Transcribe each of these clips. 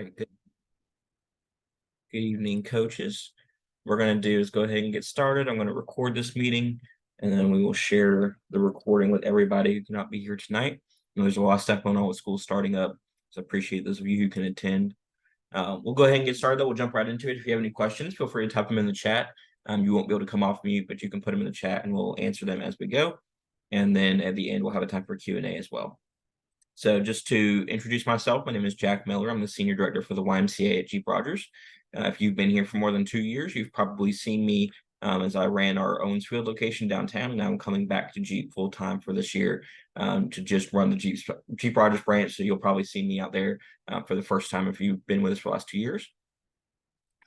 Right, good evening, coaches. What we're going to do is go ahead and get started. I'm going to record this meeting, and then we will share the recording with everybody who cannot be here tonight. There's a lot of stuff going on with school starting up, so I appreciate those of you who can attend. We'll go ahead and get started, though. We'll jump right into it. If you have any questions, feel free to type them in the chat. You won't be able to come off mute, but you can put them in the chat, and we'll answer them as we go. And then at the end, we'll have a time for Q&A as well. So just to introduce myself, my name is Jack Miller. I'm the Senior Director for the YMCA at Jeep Rogers. If you've been here for more than 2 years, you've probably seen me as I ran our Owensfield location downtown. Now I'm coming back to Jeep full-time for this year to just run the Jeep Rogers branch. So you'll probably see me out there for the first time if you've been with us for the last 2 years.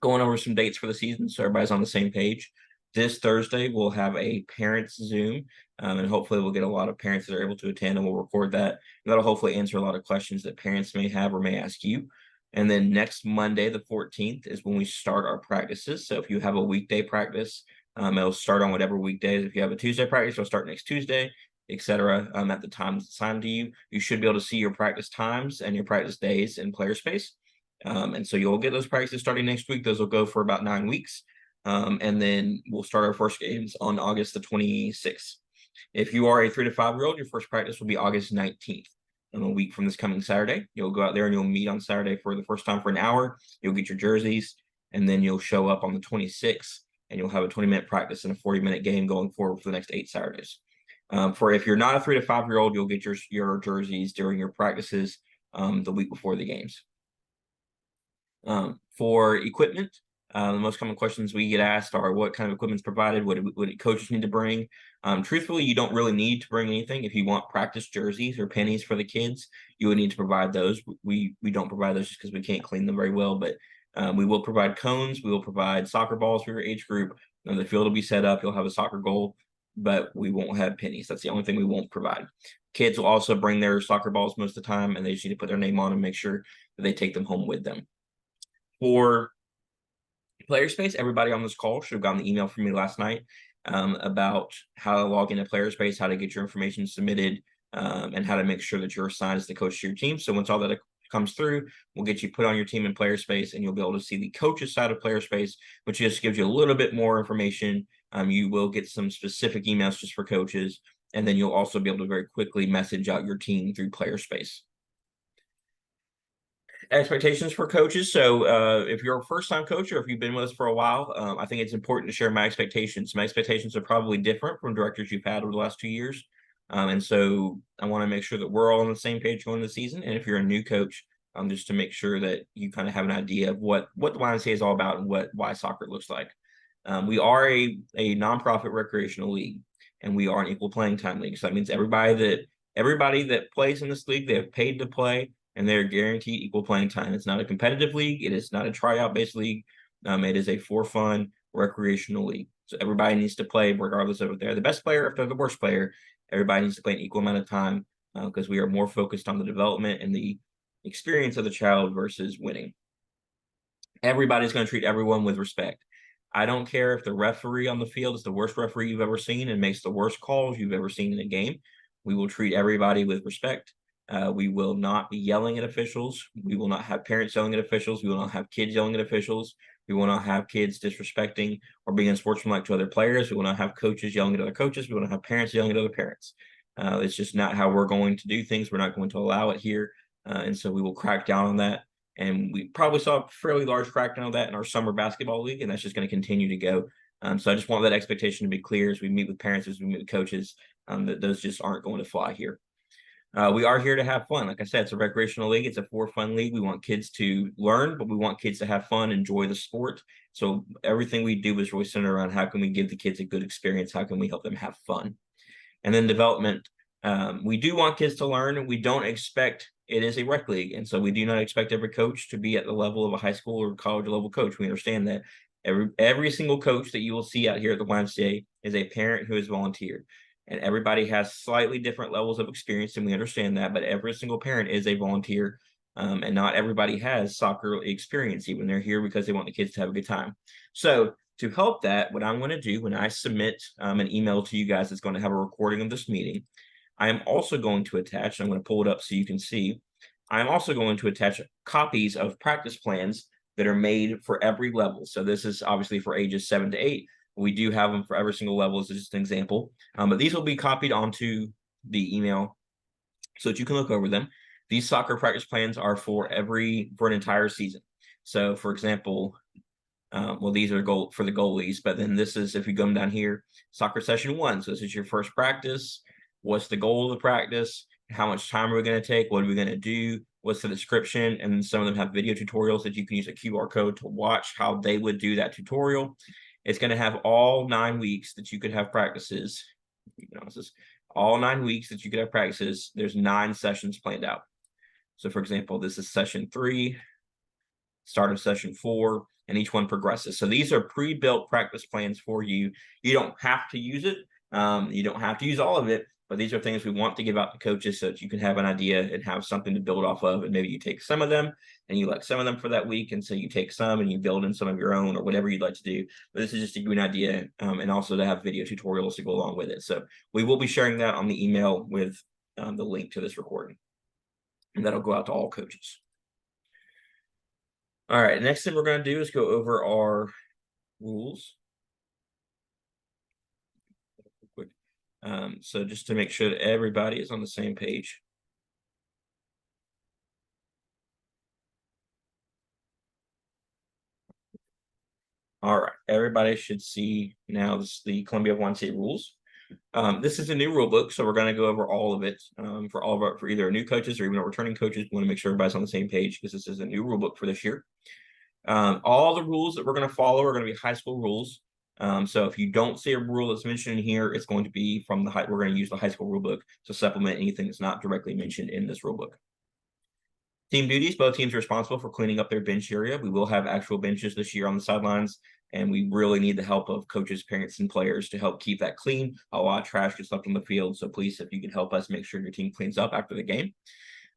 Going over some dates for the season so everybody's on the same page. This Thursday, we'll have a parents Zoom, and hopefully we'll get a lot of parents that are able to attend, and we'll record that. And that'll hopefully answer a lot of questions that parents may have or may ask you. And then next Monday, the 14th, is when we start our practices. So if you have a weekday practice, it'll start on whatever weekdays. If you have a Tuesday practice, it'll start next Tuesday, etc. At the time assigned to you. You should be able to see your practice times and your practice days in Player Space. And so you'll get those practices starting next week. Those will go for about 9 weeks. And then we'll start our first games on August the 26th. If you are a 3 to 5 year old, your first practice will be August 19th. And a week from this coming Saturday, you'll go out there and you'll meet on Saturday for the first time for an hour. You'll get your jerseys, and then you'll show up on the 26th, and you'll have a 20-minute practice and a 40-minute game going forward for the next 8 Saturdays. For if you're not a 3 to 5 year old, you'll get your jerseys during your practices the week before the games. For equipment, the most common questions we get asked are what kind of equipment is provided, what coaches need to bring. Truthfully, you don't really need to bring anything. If you want practice jerseys or pennies for the kids, you would need to provide those. We don't provide those just because we can't clean them very well, but we will provide cones. We will provide soccer balls for your age group. The field will be set up. You'll have a soccer goal, but we won't have pennies. That's the only thing we won't provide. Kids will also bring their soccer balls most of the time, and they just need to put their name on and make sure that they take them home with them. For Player Space, everybody on this call should have gotten the email from me last night about how to log into Player Space, how to get your information submitted, and how to make sure that you're assigned as the coach to your team. So once all that comes through, we'll get you put on your team in Player Space, and you'll be able to see the coaches side of Player Space, which just gives you a little bit more information. You will get some specific emails just for coaches, and then you'll also be able to very quickly message out your team through Player Space. Expectations for coaches. So if you're a first-time coach or if you've been with us for a while, I think it's important to share my expectations. My expectations are probably different from directors you've had over the last 2 years. And so I want to make sure that we're all on the same page going into the season. And if you're a new coach, just to make sure that you kind of have an idea of what the YMCA is all about and why soccer looks like. We are a nonprofit recreational league, and we are an equal playing time league. So that means everybody that plays in this league, they have paid to play, and they're guaranteed equal playing time. It's not a competitive league. It is not a tryout-based league. It is a for-fun recreational league. So everybody needs to play regardless of if they're the best player or if they're the worst player. Everybody needs to play an equal amount of time because we are more focused on the development and the experience of the child versus winning. Everybody's going to treat everyone with respect. I don't care if the referee on the field is the worst referee you've ever seen and makes the worst calls you've ever seen in a game. We will treat everybody with respect. We will not be yelling at officials. We will not have parents yelling at officials. We will not have kids yelling at officials. We will not have kids disrespecting or being unsportsmanlike to other players. We will not have coaches yelling at other coaches. We will not have parents yelling at other parents. It's just not how we're going to do things. We're not going to allow it here. And so we will crack down on that. And we probably saw a fairly large crackdown of that in our summer basketball league, and that's just going to continue to go. So I just want that expectation to be clear as we meet with parents, as we meet with coaches, that those just aren't going to fly here. We are here to have fun. Like I said, it's a recreational league. It's a for-fun league. We want kids to learn, but we want kids to have fun, enjoy the sport. So everything we do is really centered around how can we give the kids a good experience? How can we help them have fun? And then development. We do want kids to learn, and we don't expect it is a rec league. And so we do not expect every coach to be at the level of a high school or college level coach. We understand that every single coach that you will see out here at the YMCA is a parent who has volunteered. And everybody has slightly different levels of experience, and we understand that, but every single parent is a volunteer, and not everybody has soccer experience, even they're here because they want the kids to have a good time. So to help that, what I'm going to do when I submit an email to you guys that's going to have a recording of this meeting, I am also going to attach, I'm going to pull it up so you can see, I'm also going to attach copies of practice plans that are made for every level. So this is obviously for ages 7 to 8. We do have them for every single level as just an example. But these will be copied onto the email so that you can look over them. These soccer practice plans are for an entire season. So for example, well, these are for the goalies, but then this is, if you come down here, soccer session 1. So this is your first practice. What's the goal of the practice? How much time are we going to take? What are we going to do? What's the description? And some of them have video tutorials that you can use a QR code to watch how they would do that tutorial. It's going to have all 9 weeks that you could have practices. This is all 9 weeks that you could have practices. There's 9 sessions planned out. So for example, this is session 3, start of session 4, and each one progresses. So these are pre-built practice plans for you. You don't have to use it. You don't have to use all of it, but these are things we want to give out to coaches so that you can have an idea and have something to build off of. And maybe you take some of them and you like some of them for that week. And so you take some and you build in some of your own or whatever you'd like to do. But this is just to give you an idea and also to have video tutorials to go along with it. So we will be sharing that on the email with the link to this recording. And that'll go out to all coaches. All right, next thing we're going to do is go over our rules. Quick. So just to make sure that everybody is on the same page. All right, everybody should see now this is the Columbia YMCA rules. This is a new rule book, so we're going to go over all of it for either new coaches or even our returning coaches. We want to make sure everybody's on the same page because this is a new rule book for this year. All the rules that we're going to follow are going to be high school rules. So if you don't see a rule that's mentioned in here, it's going to be from we're going to use the high school rule book to supplement anything that's not directly mentioned in this rule book. Team duties, both teams are responsible for cleaning up their bench area. We will have actual benches this year on the sidelines, and we really need the help of coaches, parents, and players to help keep that clean. A lot of trash gets left on the field, so please, if you can help us make sure your team cleans up after the game.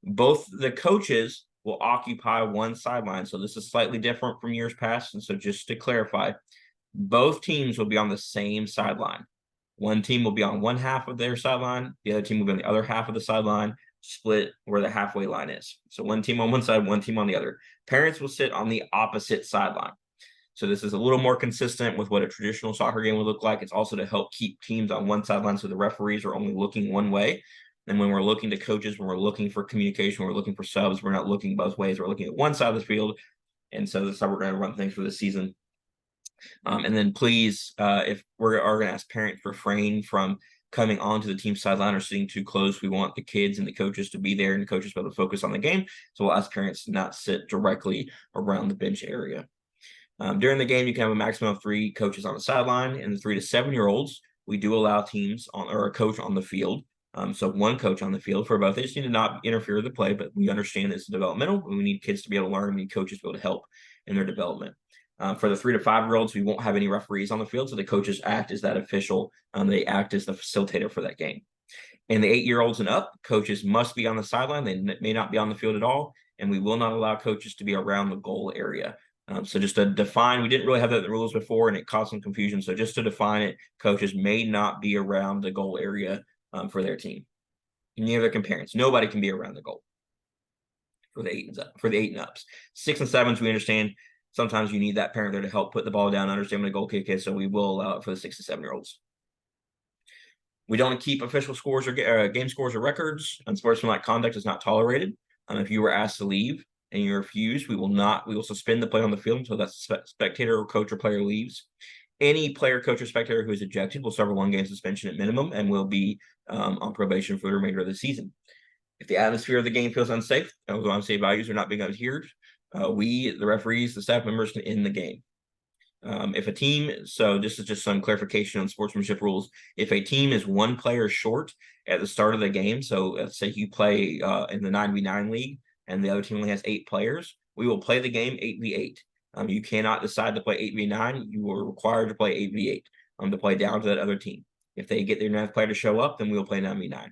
Both the coaches will occupy one sideline, so this is slightly different from years past, and so just to clarify, both teams will be on the same sideline. One team will be on one half of their sideline, the other team will be on the other half of the sideline, split where the halfway line is. So one team on one side, one team on the other. Parents will sit on the opposite sideline. So this is a little more consistent with what a traditional soccer game would look like. It's also to help keep teams on one sideline so the referees are only looking one way. And when we're looking to coaches, when we're looking for communication, we're looking for subs, we're not looking both ways. We're looking at one side of the field. And so that's how we're going to run things for this season. And then please, if we're going to ask parents refrain from coming onto the team sideline or sitting too close. We want the kids and the coaches to be there and the coaches to be able to focus on the game. So we'll ask parents to not sit directly around the bench area. During the game, you can have a maximum of 3 coaches on the sideline, and the 3 to 7-year-olds, we do allow teams or a coach on the field. So one coach on the field for both. They just need to not interfere with the play, but we understand it's developmental. We need kids to be able to learn. We need coaches to be able to help in their development. For the 3 to 5-year-olds, we won't have any referees on the field, so the coaches act as that official. They act as the facilitator for that game. And the 8-year-olds and up, coaches must be on the sideline. They may not be on the field at all, and we will not allow coaches to be around the goal area. So just to define, we didn't really have that in the rules before, and it caused some confusion. So just to define it, coaches may not be around the goal area for their team. Neither can parents. Nobody can be around the goal for the 8 and ups. 6 and 7s, we understand. Sometimes you need that parent there to help put the ball down, understand when a goal kick is, so we will allow it for the 6 to 7-year-olds. We don't keep official scores or game scores or records. Unsportsmanlike conduct is not tolerated. If you were asked to leave and you refuse, we will suspend the play on the field until that spectator or coach or player leaves. Any player, coach, or spectator who is ejected will suffer 1 game suspension at minimum and will be on probation for the remainder of the season. If the atmosphere of the game feels unsafe, those unsafe values are not being adhered, we, the referees, the staff members, can end the game. If a team, so this is just some clarification on sportsmanship rules. If a team is 1 player short at the start of the game, so let's say you play in the 9v9 league and the other team only has 8 players, we will play the game 8v8. You cannot decide to play 8v9. You are required to play 8v8 to play down to that other team. If they get their 9th player to show up, then we will play 9v9.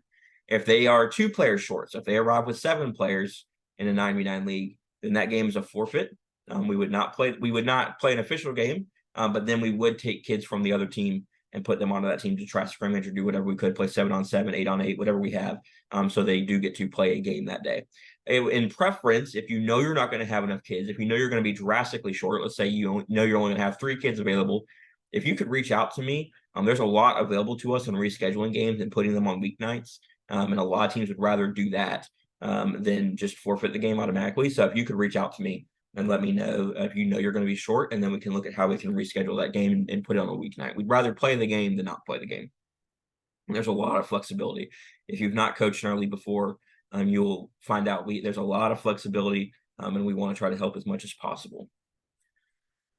If they are 2 players short, so if they arrive with 7 players in a 9v9 league, then that game is a forfeit. We would not play an official game, but then we would take kids from the other team and put them onto that team to try scrimmage or do whatever we could, play 7-on-7, 8-on-8, whatever we have. So they do get to play a game that day. In preference, if you know you're not going to have enough kids, if you know you're going to be drastically short, let's say know you're only going to have 3 kids available, if you could reach out to me, there's a lot available to us on rescheduling games and putting them on weeknights. And a lot of teams would rather do that than just forfeit the game automatically. So if you could reach out to me and let me know if you know you're going to be short, and then we can look at how we can reschedule that game and put it on a weeknight. We'd rather play the game than not play the game. And there's a lot of flexibility. If you've not coached in our league before, you'll find out there's a lot of flexibility, and we want to try to help as much as possible.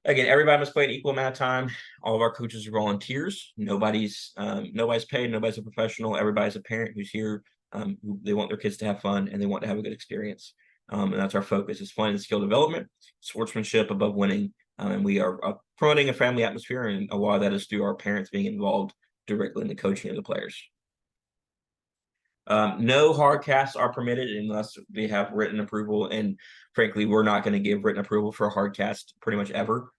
Again, everybody must play an equal amount of time. All of our coaches are volunteers. Nobody's paid. Nobody's a professional. Everybody's a parent who's here. They want their kids to have fun and they want to have a good experience. And that's our focus: is fun and skill development, sportsmanship above winning. And we are promoting a family atmosphere, and a lot of that is through our parents being involved directly in the coaching of the players. No hard casts are permitted unless they have written approval, and frankly, we're not going to give written approval for a hard cast pretty much ever.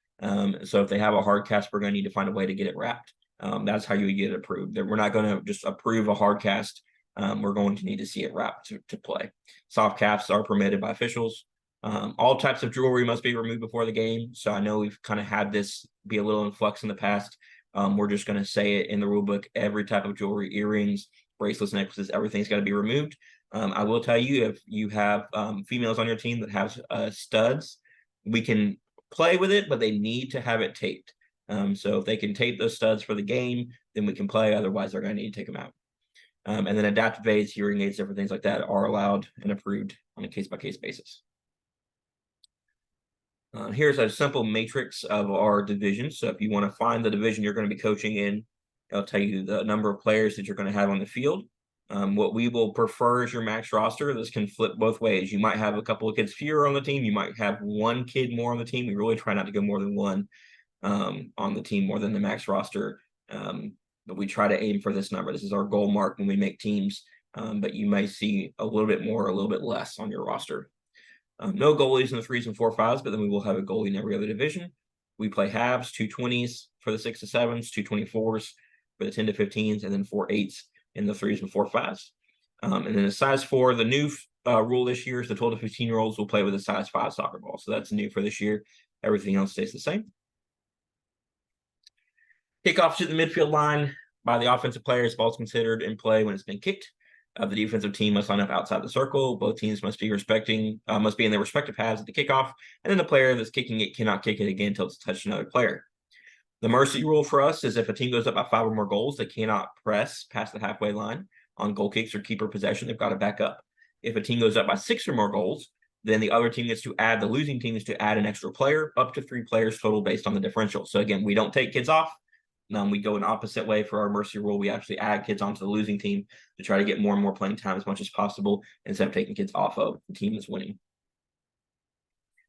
So if they have a hard cast, we're going to need to find a way to get it wrapped. That's how you get it approved. We're not going to just approve a hard cast. We're going to need to see it wrapped to play. Soft casts are permitted by officials. All types of jewelry must be removed before the game. So I know we've kind of had this be a little in flux in the past. We're just going to say it in the rule book: every type of jewelry, earrings, bracelets, necklaces, everything's got to be removed. I will tell you, if you have females on your team that have studs, we can play with it, but they need to have it taped. So if they can tape those studs for the game, then we can play. Otherwise, they're going to need to take them out. And then adaptive aids, hearing aids, different things like that are allowed and approved on a case-by-case basis. Here's a simple matrix of our division. So if you want to find the division you're going to be coaching in, it'll tell you the number of players that you're going to have on the field. What we will prefer is your max roster. This can flip both ways. You might have a couple of kids fewer on the team. You might have 1 kid more on the team. We really try not to go more than 1 on the team, more than the max roster. But we try to aim for this number. This is our goal mark when we make teams. But you may see a little bit more, a little bit less on your roster. No goalies in the 3s and 4 5s, but then we will have a goalie in every other division. We play halves, 2 20s for the 6 to 7s, 2 24s for the 10 to 15s, and then 4 8s in the 3s and 4 5s. And then the size 4, the new rule this year is the 12 to 15-year-olds will play with a size 5 soccer ball. So that's new for this year. Everything else stays the same. Kickoffs to the midfield line by the offensive players. Ball's considered in play when it's been kicked. The defensive team must line up outside the circle. Both teams must be in their respective halves at the kickoff, and then the player that's kicking it cannot kick it again until it's touched another player. The mercy rule for us is if a team goes up by 5 or more goals, they cannot press past the halfway line on goal kicks or keeper possession. They've got to back up. If a team goes up by 6 or more goals, then the other team the losing team is to add an extra player, up to 3 players total based on the differential. So again, we don't take kids off. We go an opposite way for our mercy rule. We actually add kids onto the losing team to try to get more and more playing time as much as possible instead of taking kids off of the team that's winning.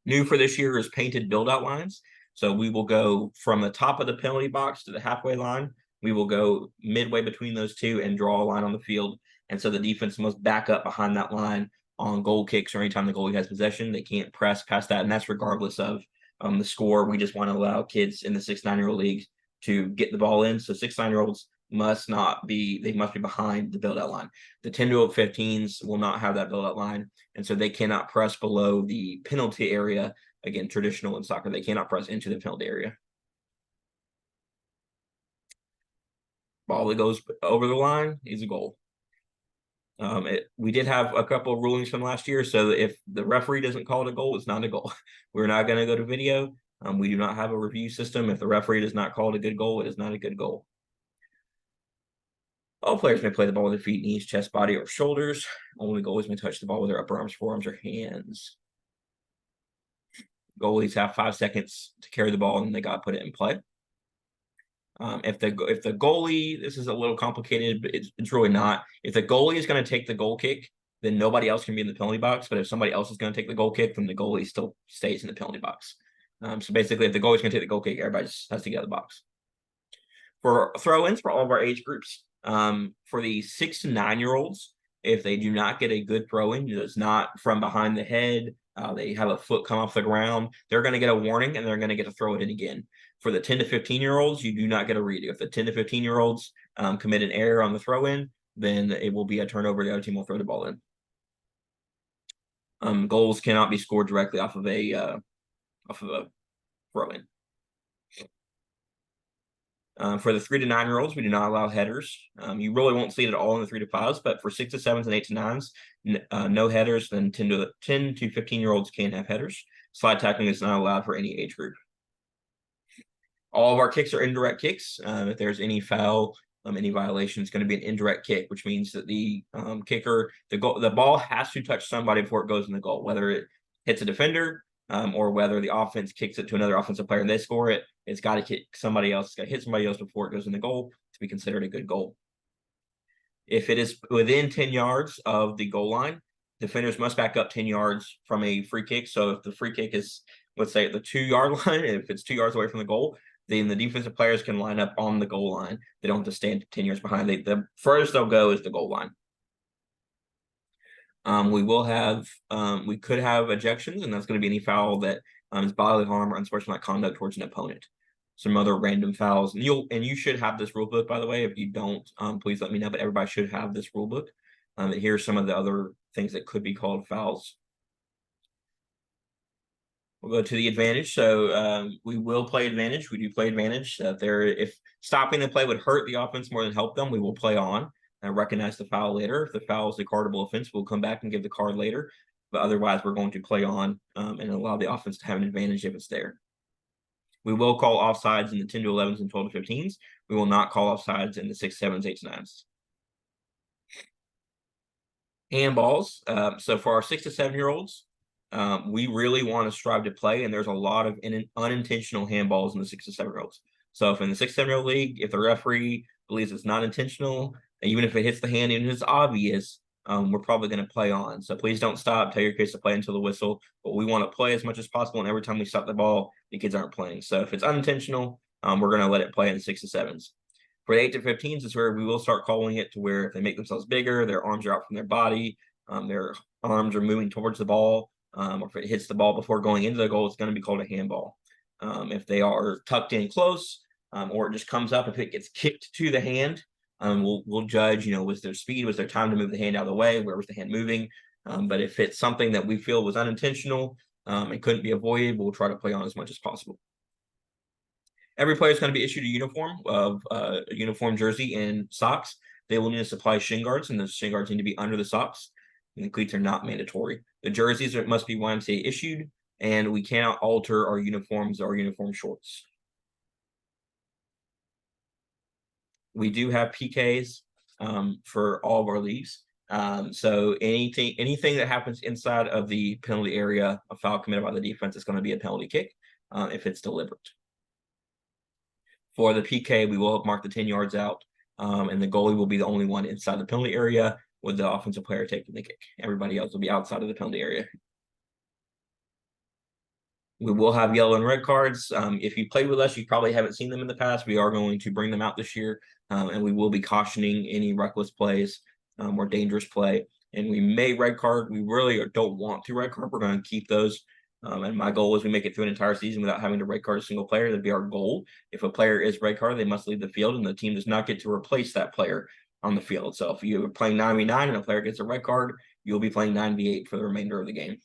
New for this year is painted build-out lines. So we will go from the top of the penalty box to the halfway line. We will go midway between those two and draw a line on the field. And so the defense must back up behind that line on goal kicks or anytime the goalie has possession. They can't press past that, and that's regardless of the score. We just want to allow kids in the 6 9-year-old leagues to get the ball in. So 6 9-year-olds must be behind the build-out line. The 10 to 15s will not have that build-out line, and so they cannot press below the penalty area. Again, traditional in soccer, they cannot press into the penalty area. Ball that goes over the line is a goal. We did have a couple of rulings from last year, so if the referee doesn't call it a goal, it's not a goal. We're not going to go to video. We do not have a review system. If the referee does not call it a good goal, it is not a good goal. All players may play the ball with their feet, knees, chest, body, or shoulders. Only goalies may touch the ball with their upper arms, forearms, or hands. Goalies have 5 seconds to carry the ball, and they got to put it in play. If the goalie, this is a little complicated, but it's really not. If the goalie is going to take the goal kick, then nobody else can be in the penalty box. But if somebody else is going to take the goal kick, then the goalie still stays in the penalty box. So basically, if the goalie's going to take the goal kick, everybody just has to get out of the box. For throw-ins for all of our age groups, for the 6 to 9-year-olds, if they do not get a good throw-in, it's not from behind the head, they have a foot come off the ground, they're going to get a warning and they're going to get to throw it in again. For the 10 to 15-year-olds, you do not get a redo. If the 10 to 15-year-olds commit an error on the throw-in, then it will be a turnover. The other team will throw the ball in. Goals cannot be scored directly off of a throw in. For the 3 to 9 year olds, we do not allow headers. You really won't see it at all in the 3 to 5s, but for 6 to 7s and 8 to 9s, no headers. Then 10 to 15 year olds can have headers. Slide tackling is not allowed for any age group. All of our kicks are indirect kicks. If there's any foul, any violation, it's going to be an indirect kick, which means that the kicker, the ball has to touch somebody before it goes in the goal, whether it hits a defender or whether the offense kicks it to another offensive player and they score it. It's got to kick somebody else. It's got to hit somebody else before it goes in the goal to be considered a good goal. If it is within 10 yards of the goal line, defenders must back up 10 yards from a free kick. So if the free kick is, let's say, at the 2-yard line, if it's 2 yards away from the goal, then the defensive players can line up on the goal line. They don't have to stand 10 yards behind. The furthest they'll go is the goal line. We could have ejections, and that's going to be any foul that is bodily harm or unsportsmanlike conduct towards an opponent. Some other random fouls, and you should have this rule book, by the way. If you don't, please let me know. But everybody should have this rule book. And here's some of the other things that could be called fouls. We'll go to the advantage. So we will play advantage. We do play advantage. If stopping the play would hurt the offense more than help them, we will play on and recognize the foul later. If the foul is a cardable offense, we'll come back and give the card later. But otherwise, we're going to play on and allow the offense to have an advantage if it's there. We will call offsides in the 10 to 11s and 12 to 15s. We will not call offsides in the 6, 7s, 8s, 9s. Handballs. So for our 6 to 7 year olds, we really want to strive to play, and there's a lot of unintentional handballs in the 6 to 7 year olds. So if in the 6 to 7 year old league, if the referee believes it's not intentional, and even if it hits the hand and it's obvious, we're probably going to play on. So please don't stop. Tell your kids to play until the whistle. But we want to play as much as possible, and every time we stop the ball, the kids aren't playing. So if it's unintentional, we're going to let it play in the 6 to 7s. For the 8 to 15s is where we will start calling it to where if they make themselves bigger, their arms are out from their body, their arms are moving towards the ball, or if it hits the ball before going into the goal, it's going to be called a handball. If they are tucked in close, or it just comes up, if it gets kicked to the hand, we'll judge, was their speed, was there time to move the hand out of the way, where was the hand moving? But if it's something that we feel was unintentional and couldn't be avoided, we'll try to play on as much as possible. Every player is going to be issued a uniform of a uniform jersey and socks. They will need to supply shin guards, and the shin guards need to be under the socks. And the cleats are not mandatory. The jerseys must be YMCA issued, and we cannot alter our uniforms or uniform shorts. We do have PKs for all of our leagues. So anything that happens inside of the penalty area, a foul committed by the defense, is going to be a penalty kick if it's deliberate. For the PK, we will mark the 10 yards out, and the goalie will be the only one inside the penalty area with the offensive player taking the kick. Everybody else will be outside of the penalty area. We will have yellow and red cards. If you played with us, you probably haven't seen them in the past. We are going to bring them out this year, and we will be cautioning any reckless plays or dangerous play. And we may red card. We really don't want to red card. We're going to keep those. And my goal is we make it through an entire season without having to red card a single player. That'd be our goal. If a player is red carded, they must leave the field, and the team does not get to replace that player on the field. So if you're playing 9v9 and a player gets a red card, you'll be playing 9v8 for the remainder of the game.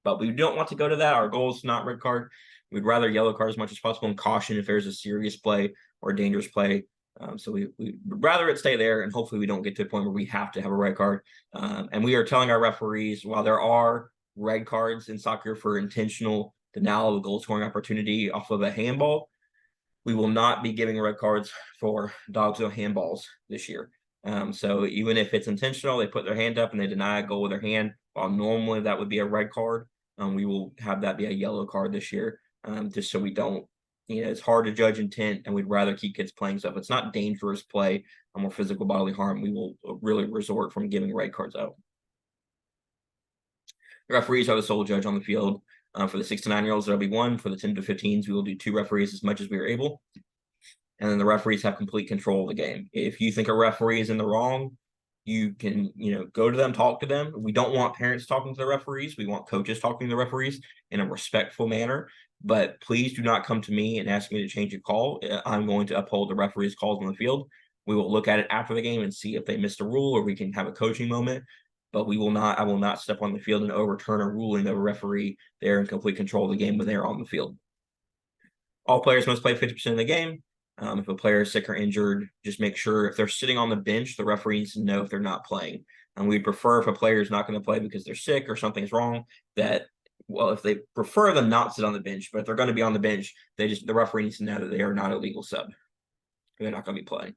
But we don't want to go to that. Our goal is not red card. We'd rather yellow card as much as possible and caution if there's a serious play or a dangerous play. So we'd rather it stay there, and hopefully we don't get to a point where we have to have a red card. And we are telling our referees, while there are red cards in soccer for intentional denial of a goal scoring opportunity off of a handball, we will not be giving red cards for dogs or handballs this year. So even if it's intentional, they put their hand up and they deny a goal with their hand, while normally that would be a red card, we will have that be a yellow card this year, just so we don't, it's hard to judge intent, and we'd rather keep kids playing. So if it's not dangerous play or physical bodily harm, we will really resort from giving red cards out. The referees are the sole judge on the field. For the 6 to 9 year olds, there'll be one. For the 10 to 15s, we will do 2 referees as much as we are able. And then the referees have complete control of the game. If you think a referee is in the wrong, you can, go to them, talk to them. We don't want parents talking to the referees. We want coaches talking to the referees in a respectful manner. But please do not come to me and ask me to change a call. I'm going to uphold the referee's calls on the field. We will look at it after the game and see if they missed a rule, or we can have a coaching moment. but I will not step on the field and overturn a ruling of a referee. They're in complete control of the game when they're on the field. All players must play 50% of the game. If a player is sick or injured, just make sure if they're sitting on the bench, the referee needs to know if they're not playing. And we prefer if a player is not going to play because they're sick or something's wrong, that, well, if they prefer them not sit on the bench, but if they're going to be on the bench, the referee needs to know that they are not a legal sub. They're not going to be playing.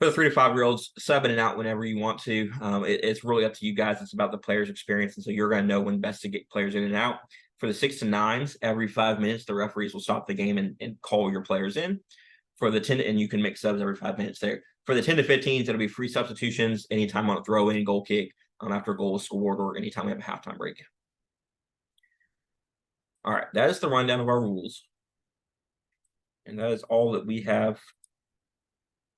For the 3 to 5-year-olds, sub in and out whenever you want to. It's really up to you guys. It's about the player's experience, and so you're going to know when best to get players in and out. For the 6 to 9s, every 5 minutes, the referees will stop the game and call your players in. For the 10, and you can make subs every 5 minutes there. For the 10 to 15s, it'll be free substitutions anytime on a throw in, goal kick, after a goal is scored, or anytime we have a halftime break. All right, that is the rundown of our rules. And that is all that we have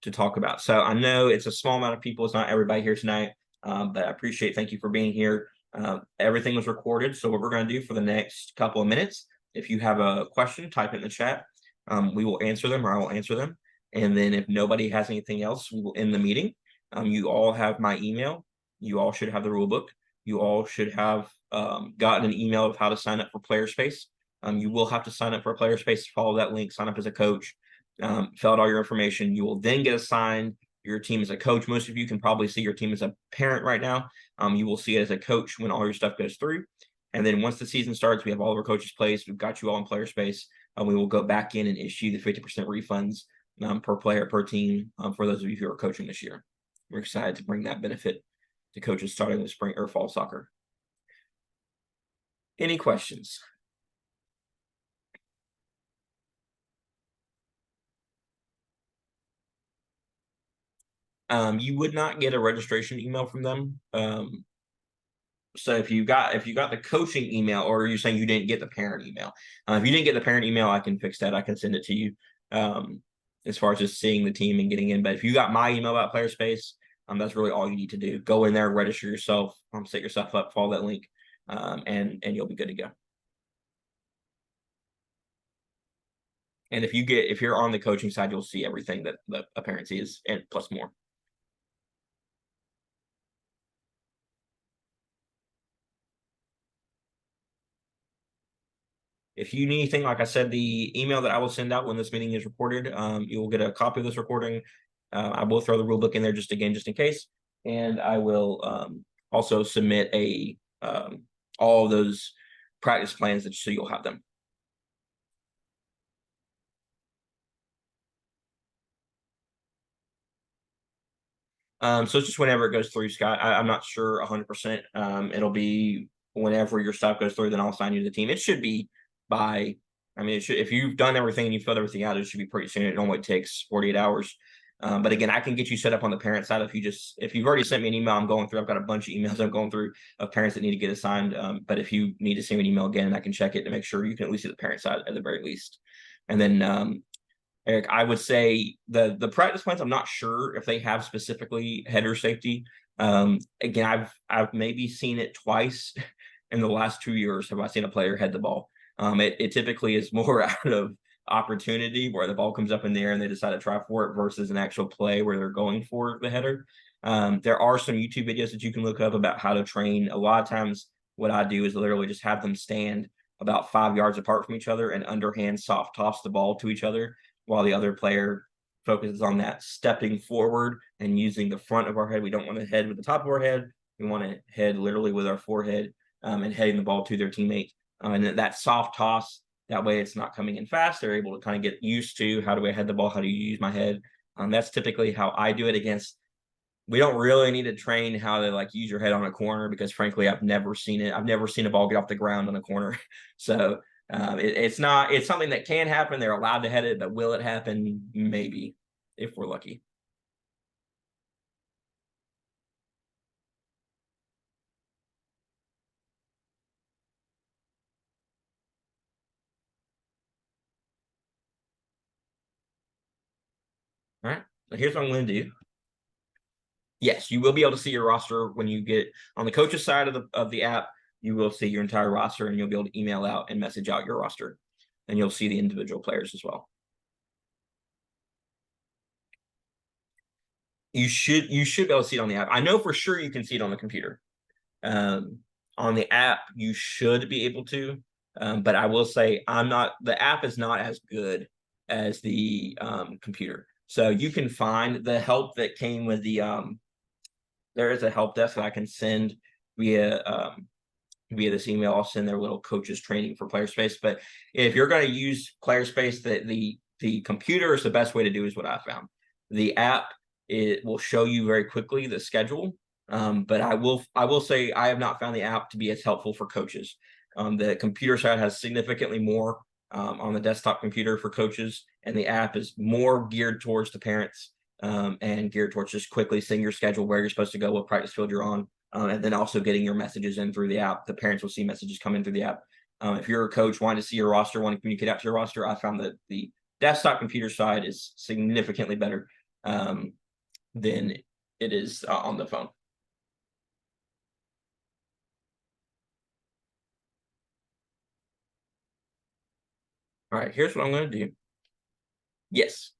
to talk about. So I know it's a small amount of people. It's not everybody here tonight, but I appreciate, thank you for being here. Everything was recorded. So what we're going to do for the next couple of minutes, if you have a question, type it in the chat. We will answer them, or I will answer them. And then if nobody has anything else, we will end the meeting. You all have my email. You all should have the rule book. You all should have gotten an email of how to sign up for PlayerSpace. You will have to sign up for a PlayerSpace to follow that link, sign up as a coach, fill out all your information. You will then get assigned your team as a coach. Most of you can probably see your team as a parent right now. You will see it as a coach when all your stuff goes through. And then once the season starts, we have all of our coaches placed. We've got you all in PlayerSpace. We will go back in and issue the 50% refunds per player, per team, for those of you who are coaching this year. We're excited to bring that benefit to coaches starting with spring or fall soccer. Any questions? You would not get a registration email from them. So if you got the coaching email, or are you saying you didn't get the parent email? If you didn't get the parent email, I can fix that. I can send it to you. As far as just seeing the team and getting in. But if you got my email about PlayerSpace, that's really all you need to do. Go in there, register yourself, set yourself up, follow that link, and you'll be good to go. And if you're on the coaching side, you'll see everything that a parent sees, and plus more. If you need anything, like I said, the email that I will send out when this meeting is recorded, you will get a copy of this recording. I will throw the rule book in there just in case, and I will also submit all of those practice plans so you'll have them. So it's just whenever it goes through, Scott. I'm not sure 100%. It'll be whenever your stuff goes through, then I'll assign you to the team. It should be by, if you've done everything and you filled everything out, it should be pretty soon. It normally takes 48 hours. But again, I can get you set up on the parent side if you've already sent me an email. I've got a bunch of emails I'm going through of parents that need to get assigned. But if you need to send me an email again, I can check it to make sure you can at least see the parent side at the very least. And then Eric, I would say the practice plans, I'm not sure if they have specifically header safety. Again, I've maybe seen it twice in the last 2 years. Have I seen a player head the ball? It typically is more out of opportunity where the ball comes up in the air and they decide to try for it versus an actual play where they're going for the header. There are some YouTube videos that you can look up about how to train. A lot of times what I do is literally just have them stand about 5 yards apart from each other and underhand soft toss the ball to each other, while the other player focuses on that stepping forward and using the front of our head. We don't want to head with the top of our head. We want to head literally with our forehead, and heading the ball to their teammate. And that soft toss, that way it's not coming in fast. They're able to kind of get used to, how do I head the ball? How do you use my head? That's typically how I do it against. We don't really need to train how to use your head on a corner, because frankly, I've never seen it. I've never seen a ball get off the ground on a corner. So it's something that can happen. They're allowed to head it, but will it happen? Maybe, if we're lucky. All right. So here's what I'm going to do. Yes, you will be able to see your roster when you get on the coach's side of the app. You will see your entire roster, and you'll be able to email out and message out your roster, and you'll see the individual players as well. You should be able to see it on the app. I know for sure you can see it on the computer. On the app, you should be able to. But I will say the app is not as good as the computer. So you can find the help that came with there is a help desk that I can send via via this email. I'll send their little coaches training for PlayerSpace. But if you're going to use PlayerSpace, the computer is the best way to do is what I found. The app, it will show you very quickly the schedule. But I will say I have not found the app to be as helpful for coaches. The computer side has significantly more on the desktop computer for coaches, and the app is more geared towards the parents and geared towards just quickly seeing your schedule, where you're supposed to go, what practice field you're on, and then also getting your messages in through the app. The parents will see messages come in through the app. If you're a coach wanting to see your roster, want to communicate out to your roster, I found that the desktop computer side is significantly better than it is on the phone. All right, here's what I'm going to do. Yes,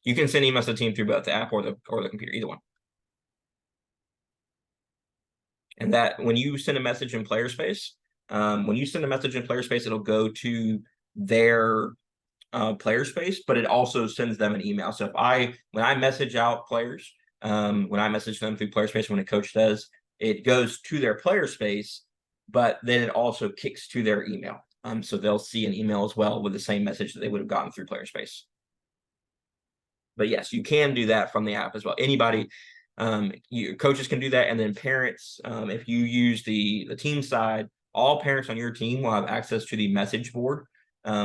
you can send emails to the team through both the app or the computer, either one. And that when you send a message in PlayerSpace, it'll go to their PlayerSpace, but it also sends them an email. So when I message out players, when I message them through PlayerSpace, when a coach does, it goes to their PlayerSpace, but then it also kicks to their email. So they'll see an email as well with the same message that they would have gotten through PlayerSpace. But yes, you can do that from the app as well. Anybody, coaches can do that, and then parents, if you use the team side, all parents on your team will have access to the message board.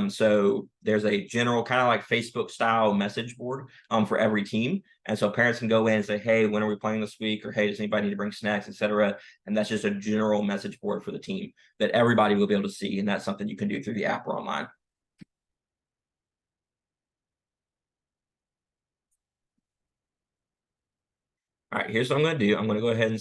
So there's a general kind of like Facebook style message board for every team, and so parents can go in and say, "Hey, when are we playing this week?" or "Hey, does anybody need to bring snacks, etc." And that's just a general message board for the team that everybody will be able to see, and that's something you can do through the app or online. All right, here's what I'm going to do. I'm going to go ahead and